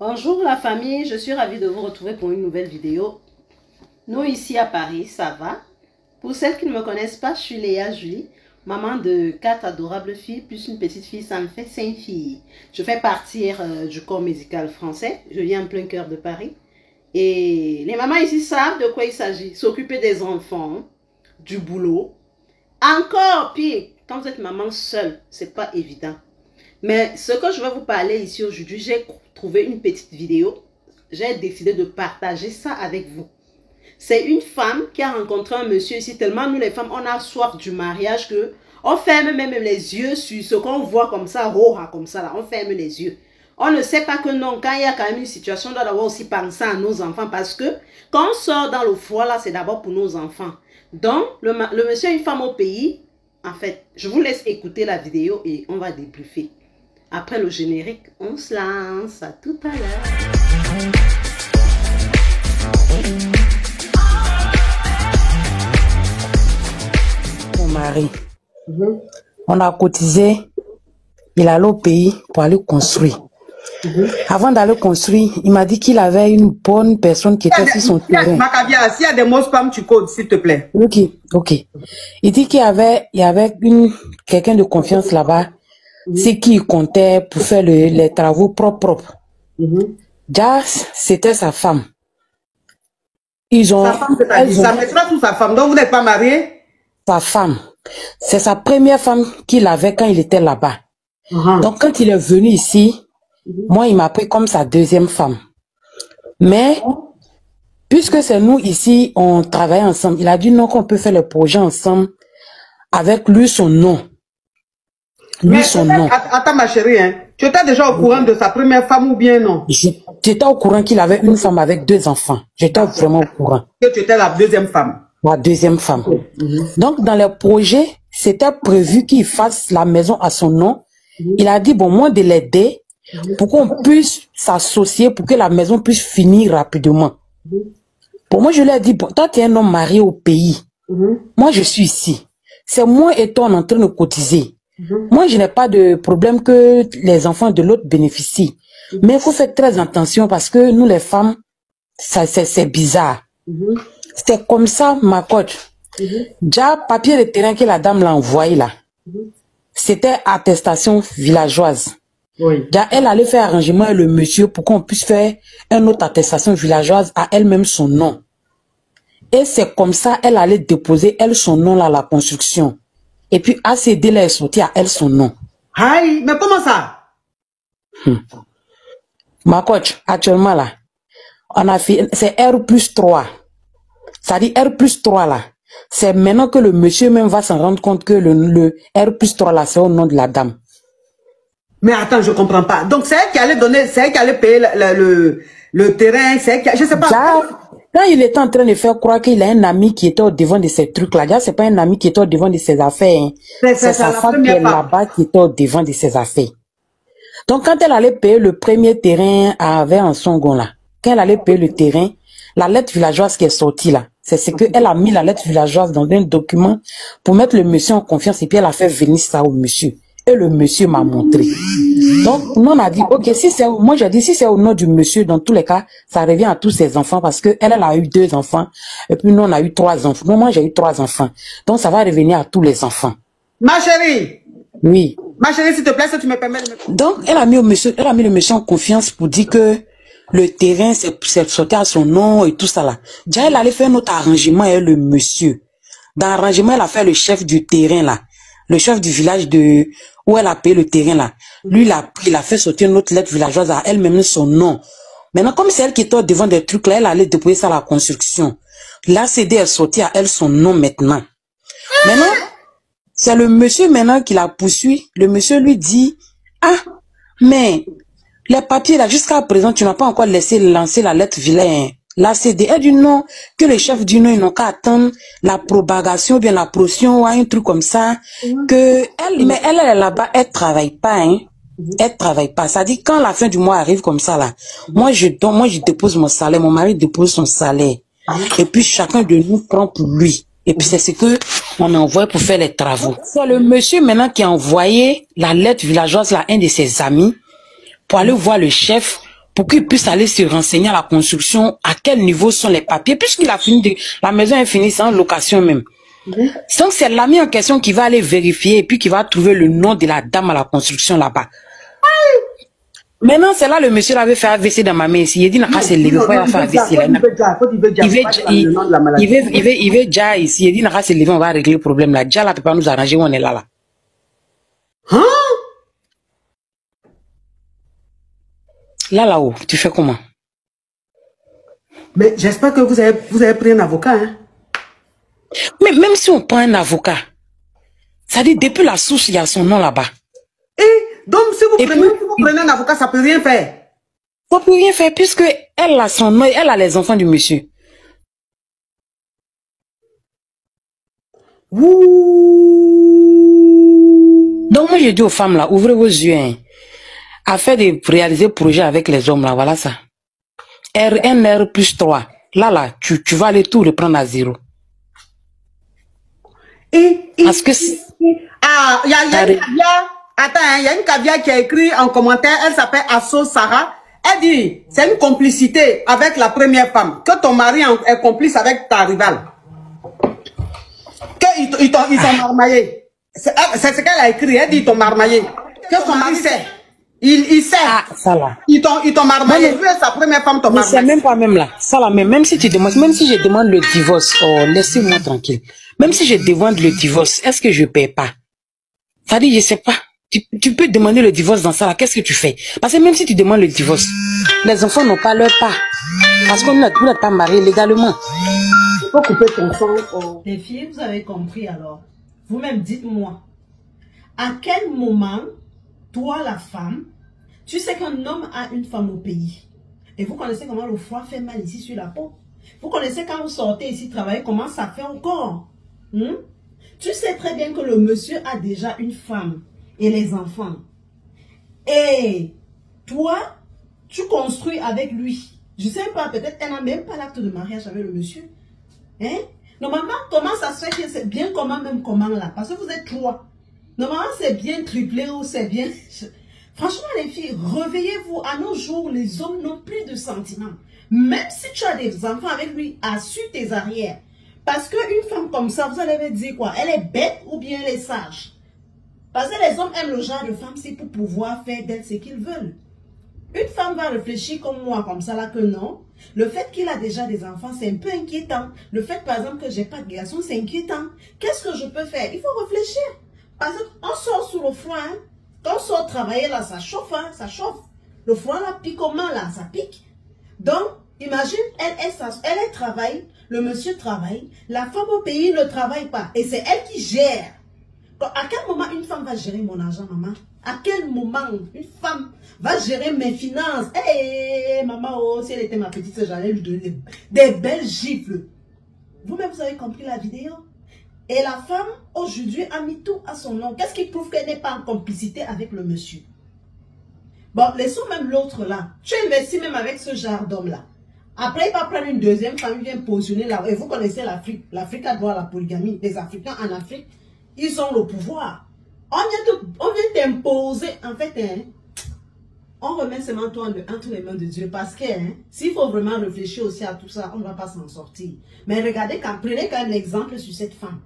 Bonjour la famille, je suis ravie de vous retrouver pour une nouvelle vidéo. Nous ici à Paris, ça va? Pour celles qui ne me connaissent pas, je suis Léa Julie, maman de 4 adorables filles, plus une petite fille, ça me fait 5 filles. Je fais partie du corps médical français, je viens en plein cœur de Paris. Et les mamans ici savent de quoi il s'agit, s'occuper des enfants, du boulot. Encore pire, quand vous êtes maman seule, c'est pas évident. Mais ce que je vais vous parler ici aujourd'hui, j'ai trouvé une petite vidéo. J'ai décidé de partager ça avec vous. C'est une femme qui a rencontré un monsieur ici. Tellement nous les femmes, on a soif du mariage que on ferme même les yeux sur ce qu'on voit comme ça, comme ça là. On ferme les yeux. On ne sait pas que non, quand il y a quand même une situation, on doit d'abord aussi penser à nos enfants. Parce que quand on sort dans le froid là, c'est d'abord pour nos enfants. Donc, le monsieur et une femme au pays, en fait, je vous laisse écouter la vidéo et on va débriefer. Après le générique, on se lance. À tout à l'heure. Mon mari, on a cotisé, il allait au pays pour aller construire. Avant d'aller construire, il m'a dit qu'il avait une bonne personne qui était sur son terrain. Macabia, s'il y a des mots spam, tu codes, s'il te plaît. Ok. Il dit qu'il y avait quelqu'un de confiance là-bas. C'est qui comptait pour faire les travaux propres. Déjà, c'était sa femme. Sa femme, sa maîtresse ou sa femme? Donc vous n'êtes pas mariés? Sa femme. C'est sa première femme qu'il avait quand il était là-bas. Donc quand il est venu ici, moi il m'a pris comme sa deuxième femme. Mais, puisque c'est nous ici, on travaille ensemble, il a dit non qu'on peut faire le projet ensemble avec lui son nom. Lui, son nom. Attends ma chérie, hein. Tu étais déjà au courant de sa première femme ou bien non? J'étais au courant qu'il avait une femme avec 2 enfants. J'étais vraiment au courant. Que tu étais la deuxième femme? La deuxième femme. Donc, dans le projet, c'était prévu qu'il fasse la maison à son nom. Il a dit, bon, moi, de l'aider pour qu'on puisse s'associer, pour que la maison puisse finir rapidement. Pour moi, je lui ai dit, bon, toi, tu es un homme marié au pays. Moi, je suis ici. C'est moi et toi, on est en train de cotiser. Moi, je n'ai pas de problème que les enfants de l'autre bénéficient. Mais il faut faire très attention parce que nous, les femmes, c'est bizarre. C'était comme ça, ma coach. Déjà, papier de terrain que la dame l'a envoyé là, c'était attestation villageoise. Déjà, elle allait faire arrangement avec le monsieur pour qu'on puisse faire une autre attestation villageoise à elle-même son nom. Et c'est comme ça, elle allait déposer elle son nom là, la construction. Et puis, ACD là est sorti à elle son nom. Aïe, mais comment ça? Ma coach, actuellement là, on a fait, c'est R+3. Ça dit R+3 là. C'est maintenant que le monsieur même va s'en rendre compte que le R+3 là, c'est au nom de la dame. Mais attends, je comprends pas. Donc, c'est elle qui allait donner, c'est elle qui allait payer le terrain, c'est elle qui, je sais pas. Quand il était en train de faire croire qu'il a un ami qui était au devant de ces trucs-là, déjà, c'est pas un ami qui était au devant de ses affaires. Hein. C'est sa femme qui est là-bas qui était au devant de ses affaires. Donc, quand elle allait payer le premier terrain à Ansongon, là, quand elle allait payer le terrain, la lettre villageoise qui est sortie là, c'est ce qu'elle a mis la lettre villageoise dans un document pour mettre le monsieur en confiance et puis elle a fait venir ça au monsieur. Et le monsieur m'a montré. Donc, nous on a dit, ok, si c'est, moi j'ai dit, si c'est au nom du monsieur, dans tous les cas, ça revient à tous ses enfants parce que elle a eu 2 enfants et puis nous on a eu 3 enfants. Moi j'ai eu 3 enfants. Donc ça va revenir à tous les enfants. Ma chérie. Oui. Ma chérie, s'il te plaît, si tu me permets de me... Donc, elle a mis le monsieur en confiance pour dire que le terrain, c'est sorti à son nom et tout ça là. Déjà, elle allait faire notre arrangement avec le monsieur. Dans l'arrangement, elle a fait le chef du terrain là. Le chef du village où elle a payé le terrain là. Lui, il a fait sortir notre lettre villageoise à elle-même son nom. Maintenant, comme c'est elle qui était devant des trucs là, elle allait déposer ça à la construction. L'ACD est sorti à elle son nom maintenant. Maintenant, c'est le monsieur maintenant qui la poursuit. Le monsieur lui dit, ah, mais les papiers là, jusqu'à présent, tu n'as pas encore laissé lancer la lettre vilain. L'ACD, elle dit non, que le chef dit non, ils n'ont qu'à attendre la propagation, bien la portion ou un truc comme ça. Que elle, mais elle est là-bas, elle travaille pas, hein. Elle travaille pas. Ça dit, quand la fin du mois arrive comme ça là, moi je dépose mon salaire, mon mari dépose son salaire. Et puis chacun de nous prend pour lui. Et puis c'est ce que on envoie pour faire les travaux. C'est le monsieur maintenant qui a envoyé la lettre villageoise à un de ses amis pour aller voir le chef pour qu'il puisse aller se renseigner à la construction, à quel niveau sont les papiers, puisqu'il a fini de, la maison est finie sans location même. Donc c'est l'ami en question qui va aller vérifier et puis qui va trouver le nom de la dame à la construction là-bas. Maintenant, c'est là le monsieur l'avait fait AVC dans ma main ici. Il dit, n'a s'est levé, pourquoi il a fait AVC là? Il veut déjà ici. Il dit, n'a s'est levé, on va régler le problème là. Déjà là, peut pas nous arranger où on est là. Hein? Là-haut, tu fais comment? Mais j'espère que vous avez pris un avocat, hein? Mais même si on prend un avocat, ça dit, depuis la source, il y a son nom là-bas. Donc, si vous prenez un avocat, ça peut rien faire. Ça peut rien faire puisque elle a son nom, elle a les enfants du monsieur. Ouh. Donc, moi, je dis aux femmes là, ouvrez vos yeux, hein, afin de réaliser le projet avec les hommes là, voilà ça. R plus 3. Là, tu vas aller tout reprendre à zéro. Parce que si... Ah, il y a une caviar. Attends, il y a une caviar qui a écrit en commentaire, elle s'appelle Asso Sarah. Elle dit, c'est une complicité avec la première femme. Que ton mari est complice avec ta rivale. Qu'ils t'ont marmaillé. C'est ce qu'elle a écrit, elle dit, ils t'ont marmaillé. Que son mari sait. Il sait. Ah, ça là. Ils t'ont marmaillé. Lui et sa première femme t'ont marmaillé. Mais c'est même pas même là. Ça là, même si tu demandes, même si je demande le divorce, oh, laissez-moi tranquille. Même si je demande le divorce, est-ce que je paie pas? Ça dit, je sais pas. Tu peux demander le divorce dans ça là, qu'est-ce que tu fais? Parce que même si tu demandes le divorce, les enfants n'ont pas leur part. Parce qu'on n'est pas mariés légalement. Il faut couper ton sang. Oh. Les filles, vous avez compris alors. Vous-même, dites-moi. À quel moment, toi la femme, tu sais qu'un homme a une femme au pays. Et vous connaissez comment le froid fait mal ici sur la peau. Vous connaissez quand vous sortez ici travailler, comment ça fait encore. Tu sais très bien que le monsieur a déjà une femme et les enfants. Et toi, tu construis avec lui. Je ne sais pas, peut-être elle n'a même pas l'acte de mariage avec le monsieur. Hein? Normalement, comment ça se fait que c'est bien comment, même comment là? Parce que vous êtes 3. Normalement, c'est bien triplé ou c'est bien... Franchement, les filles, réveillez-vous. À nos jours, les hommes n'ont plus de sentiments. Même si tu as des enfants avec lui, assure tes arrières. Parce qu'une femme comme ça, vous allez me dire quoi? Elle est bête ou bien elle est sage? Parce que les hommes aiment le genre de femme, c'est pour pouvoir faire d'elle ce qu'ils veulent. Une femme va réfléchir comme moi, comme ça là, que non. Le fait qu'il a déjà des enfants, c'est un peu inquiétant. Le fait, par exemple, que j'ai pas de garçon, c'est inquiétant. Qu'est-ce que je peux faire? Il faut réfléchir. Parce qu'on sort sous le froid, hein. Quand on sort travailler là, ça chauffe, hein, ça chauffe. Le froid là, pique aux mains là, ça pique. Donc, imagine, elle travaille, le monsieur travaille, la femme au pays ne travaille pas. Et c'est elle qui gère. À quel moment une femme va gérer mon argent, maman? À quel moment une femme va gérer mes finances? Hé, maman, oh, si elle était ma petite sœur, j'allais lui donner des belles gifles. Vous-même, vous avez compris la vidéo? Et la femme, aujourd'hui, a mis tout à son nom. Qu'est-ce qui prouve qu'elle n'est pas en complicité avec le monsieur? Bon, laissons même l'autre là. Tu investis même avec ce genre d'homme-là. Après, il va prendre une deuxième femme, il vient positionner là. Et vous connaissez l'Afrique. L'Afrique a droit à la polygamie. Les Africains en Afrique, ils ont le pouvoir. On vient t'imposer, en fait, hein, on remet seulement toi entre les mains de Dieu. Parce que s'il faut vraiment réfléchir aussi à tout ça, on ne va pas s'en sortir. Mais regardez, prenez quand même l'exemple sur cette femme.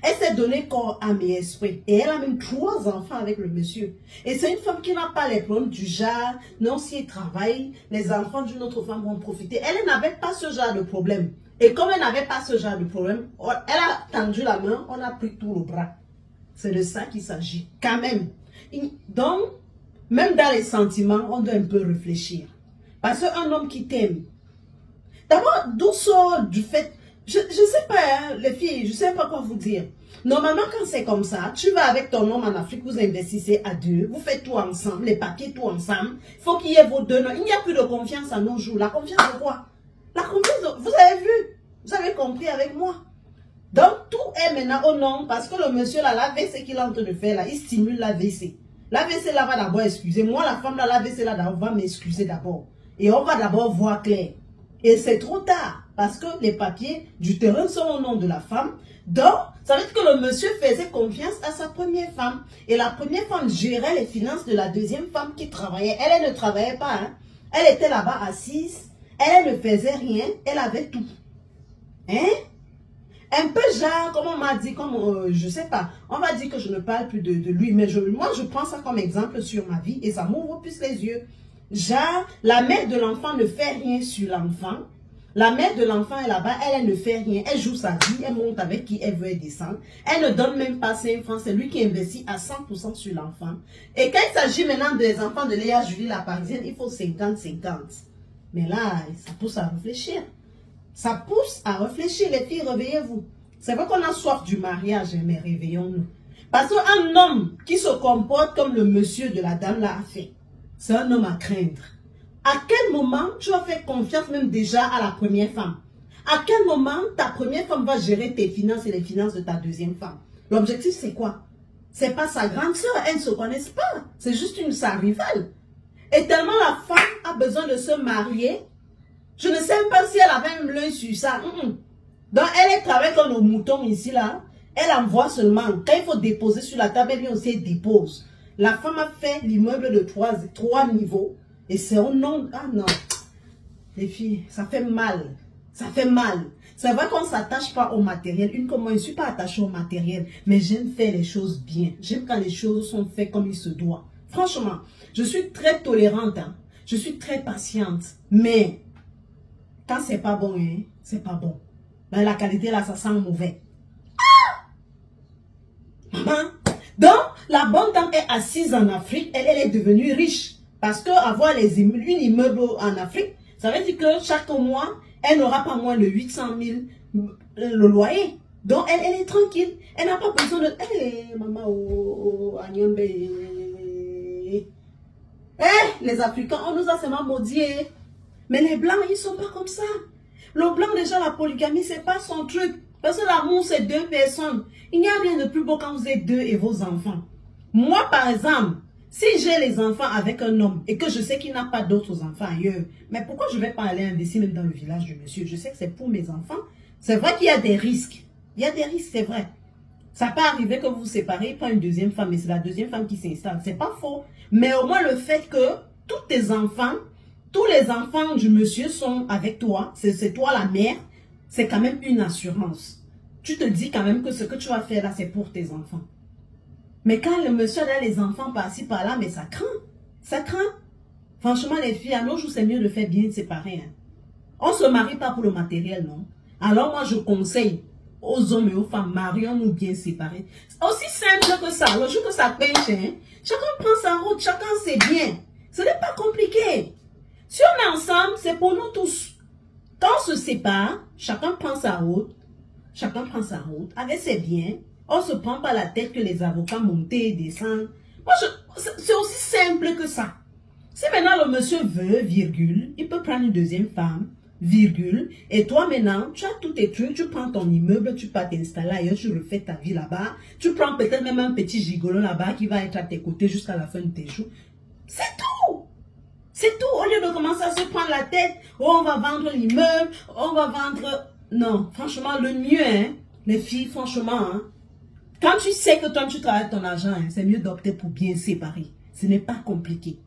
Elle s'est donné corps, âme et esprit. Et elle a même 3 enfants avec le monsieur. Et c'est une femme qui n'a pas les problèmes du genre. Non, si elle travaille, les enfants d'une autre femme vont profiter. Elle n'avait pas ce genre de problème. Et comme elle n'avait pas ce genre de problème, elle a tendu la main, on a pris tout le bras. C'est de ça qu'il s'agit, quand même. Donc, même dans les sentiments, on doit un peu réfléchir. Parce qu'un homme qui t'aime, d'abord, d'où sort du fait... Je ne sais pas, hein, les filles, je ne sais pas quoi vous dire. Normalement, quand c'est comme ça, tu vas avec ton homme en Afrique, vous investissez à 2, vous faites tout ensemble, les papiers tout ensemble. Il faut qu'il y ait vos 2 noms. Il n'y a plus de confiance à nos jours. La confiance de quoi? La confiance, vous avez vu, vous avez compris avec moi. Donc, tout est maintenant au nom, parce que le monsieur là, la WC qu'il est en train de faire là, il stimule la WC. La WC là va d'abord excuser. Moi, la femme là, la WC là va m'excuser d'abord. Et on va d'abord voir clair. Et c'est trop tard. Parce que les papiers du terrain sont au nom de la femme. Donc, ça veut dire que le monsieur faisait confiance à sa première femme. Et la première femme gérait les finances de la deuxième femme qui travaillait. Elle ne travaillait pas. Hein. Elle était là-bas assise. Elle ne faisait rien. Elle avait tout. Hein? Un peu genre, comme on m'a dit, comme, je sais pas, on va dire que je ne parle plus de lui, mais moi je prends ça comme exemple sur ma vie et ça m'ouvre plus les yeux. Genre, la mère de l'enfant ne fait rien sur l'enfant. La mère de l'enfant est là-bas, elle ne fait rien, elle joue sa vie, elle monte avec qui elle veut descendre. Elle ne donne même pas 5 francs, c'est lui qui investit à 100% sur l'enfant. Et quand il s'agit maintenant des enfants de Léa Julie, la parisienne, il faut 50-50. Mais là, ça pousse à réfléchir. Ça pousse à réfléchir, les filles, réveillez-vous. C'est vrai qu'on a soif du mariage, mais réveillons-nous. Parce qu'un homme qui se comporte comme le monsieur de la dame l'a fait, c'est un homme à craindre. À quel moment tu as fait confiance même déjà à la première femme? À quel moment ta première femme va gérer tes finances et les finances de ta deuxième femme? L'objectif c'est quoi? C'est pas sa grande soeur, elles ne se connaissent pas. C'est juste sa rivale. Et tellement la femme a besoin de se marier, je ne sais même pas si elle avait même l'œil sur ça. Donc elle travaille comme nos moutons ici là. Elle envoie seulement. Quand il faut déposer sur la table, elle vient aussi dépose. La femme a fait l'immeuble de 3 niveaux. Et c'est au nom... Ah non. Les filles, ça fait mal. Ça fait mal. C'est vrai qu'on ne s'attache pas au matériel. Une comme moi, je ne suis pas attachée au matériel. Mais j'aime faire les choses bien. J'aime quand les choses sont faites comme il se doit. Franchement, je suis très tolérante. Hein. Je suis très patiente. Mais, quand c'est pas bon, hein, c'est pas bon. Ben, la qualité là, ça sent mauvais. Maman. Donc, la bonne dame est assise en Afrique. Elle est devenue riche. Parce qu'avoir une immeuble en Afrique, ça veut dire que chaque mois, elle n'aura pas moins de 800 000 le loyer. Donc, elle est tranquille. Elle n'a pas besoin de... Hey, maman, Agnambe. Les Africains, on nous a seulement maudits. Mais les Blancs, ils ne sont pas comme ça. Le Blanc, déjà, la polygamie, ce n'est pas son truc. Parce que l'amour, c'est 2 personnes. Il n'y a rien de plus beau quand vous êtes 2 et vos enfants. Moi, par exemple, si j'ai les enfants avec un homme et que je sais qu'il n'a pas d'autres enfants ailleurs, mais pourquoi je ne vais pas aller investir même dans le village du monsieur? Je sais que c'est pour mes enfants. C'est vrai qu'il y a des risques. Il y a des risques, c'est vrai. Ça peut arriver que vous vous séparez, pas une deuxième femme, mais c'est la deuxième femme qui s'installe. C'est pas faux. Mais au moins le fait que tous tes enfants, tous les enfants du monsieur sont avec toi, c'est toi la mère, c'est quand même une assurance. Tu te dis quand même que ce que tu vas faire là, c'est pour tes enfants. Mais quand le monsieur a les enfants par-ci, par-là, mais ça craint. Ça craint. Franchement, les filles, à nos jours, c'est mieux de faire bien séparer. Hein. On ne se marie pas pour le matériel, non? Alors moi, je conseille aux hommes et aux femmes, marions-nous bien séparés. Aussi simple que ça. Le jour que ça pêche, hein, chacun prend sa route, chacun sait bien. Ce n'est pas compliqué. Si on est ensemble, c'est pour nous tous. Quand on se sépare, chacun prend sa route. Chacun prend sa route avec ses biens. On ne se prend pas la tête que les avocats montent et descendent. Moi, c'est aussi simple que ça. Si maintenant le monsieur veut, virgule, il peut prendre une deuxième femme, virgule, et toi maintenant, tu as tous tes trucs, tu prends ton immeuble, tu peux t'installer ailleurs, tu refais ta vie là-bas, tu prends peut-être même un petit gigolo là-bas qui va être à tes côtés jusqu'à la fin de tes jours. C'est tout. C'est tout. Au lieu de commencer à se prendre la tête, oh, on va vendre l'immeuble, on va vendre... Non, franchement, le mieux, hein, les filles, franchement, hein, quand tu sais que toi, tu travailles ton argent, hein, c'est mieux d'opter pour bien séparer. Ce n'est pas compliqué.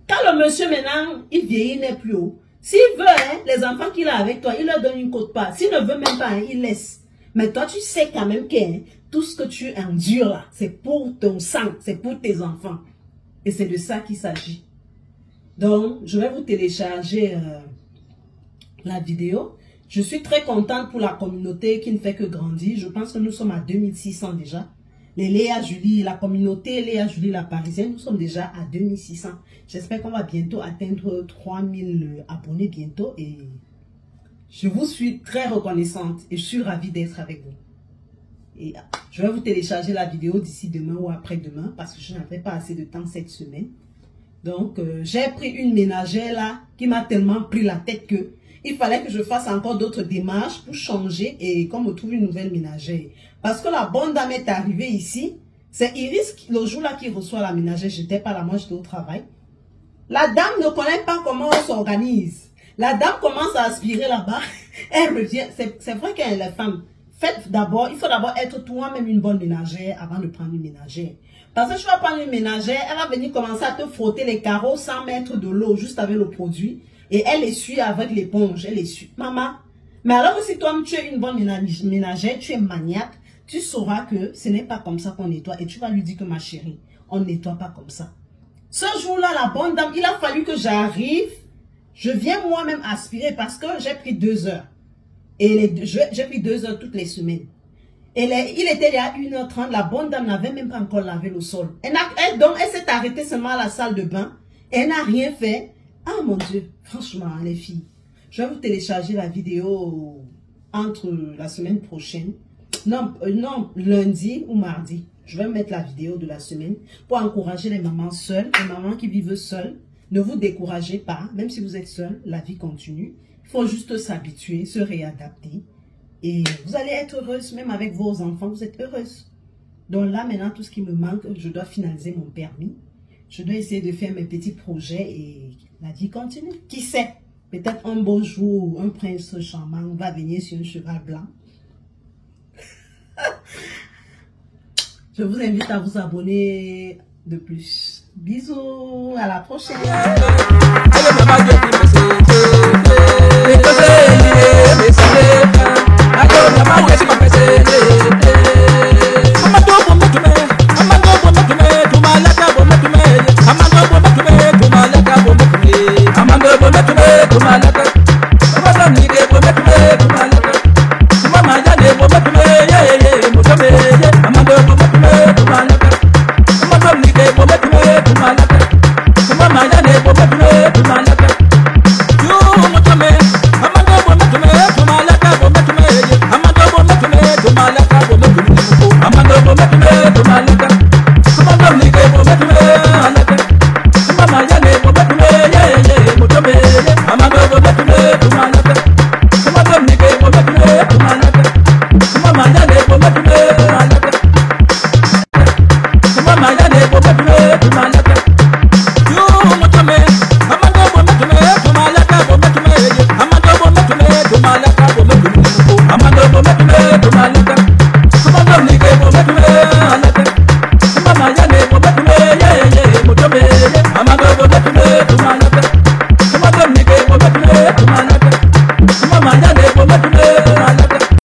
Quand le monsieur, maintenant, il vieillit, il n'est plus haut. S'il veut, hein, les enfants qu'il a avec toi, il leur donne une quote-part. S'il ne veut même pas, hein, il laisse. Mais toi, tu sais quand même que hein, tout ce que tu endures là, c'est pour ton sang, c'est pour tes enfants. Et c'est de ça qu'il s'agit. Donc, je vais vous télécharger la vidéo. Je suis très contente pour la communauté qui ne fait que grandir. Je pense que nous sommes à 2600 déjà. Les Léa Julie, la communauté Léa Julie, la parisienne, nous sommes déjà à 2600. J'espère qu'on va bientôt atteindre 3000 abonnés bientôt. Et je vous suis très reconnaissante et je suis ravie d'être avec vous. Et je vais vous télécharger la vidéo d'ici demain ou après-demain parce que je n'avais pas assez de temps cette semaine. Donc, j'ai pris une ménagère là qui m'a tellement pris la tête que il fallait que je fasse encore d'autres démarches pour changer et qu'on me trouve une nouvelle ménagère. Parce que la bonne dame est arrivée ici. C'est Iris, le jour-là, qui reçoit la ménagère. Je n'étais pas là, moi j'étais au travail. La dame ne connaît pas comment on s'organise. La dame commence à aspirer là-bas. Elle revient. C'est vrai qu'elle est femme. Faites d'abord, il faut d'abord être toi-même une bonne ménagère avant de prendre une ménagère. Parce que tu vas prendre une ménagère, elle va venir commencer à te frotter les carreaux sans mettre de l'eau, juste avec le produit. Et elle essuie avec l'éponge, elle essuie. Maman, mais alors que si toi tu es une bonne ménagère, tu es maniaque, tu sauras que ce n'est pas comme ça qu'on nettoie. Et tu vas lui dire que ma chérie, on ne nettoie pas comme ça. Ce jour-là, la bonne dame, il a fallu que j'arrive. Je viens moi-même aspirer parce que j'ai pris 2 heures. Et j'ai pris 2 heures toutes les semaines. Et il était là à 1h30, la bonne dame n'avait même pas encore lavé le sol. Donc, elle s'est arrêtée seulement à la salle de bain. Elle n'a rien fait. Ah mon Dieu, franchement, les filles, je vais vous télécharger la vidéo entre la semaine prochaine. Non, lundi ou mardi. Je vais mettre la vidéo de la semaine pour encourager les mamans seules, les mamans qui vivent seules. Ne vous découragez pas, même si vous êtes seul, la vie continue. Il faut juste s'habituer, se réadapter. Et vous allez être heureuse, même avec vos enfants, vous êtes heureuse. Donc là, maintenant, tout ce qui me manque, je dois finaliser mon permis. Je dois essayer de faire mes petits projets et la vie continue. Qui sait? Peut-être un beau jour, un prince charmant va venir sur un cheval blanc. Je vous invite à vous abonner de plus. Bisous, à la prochaine.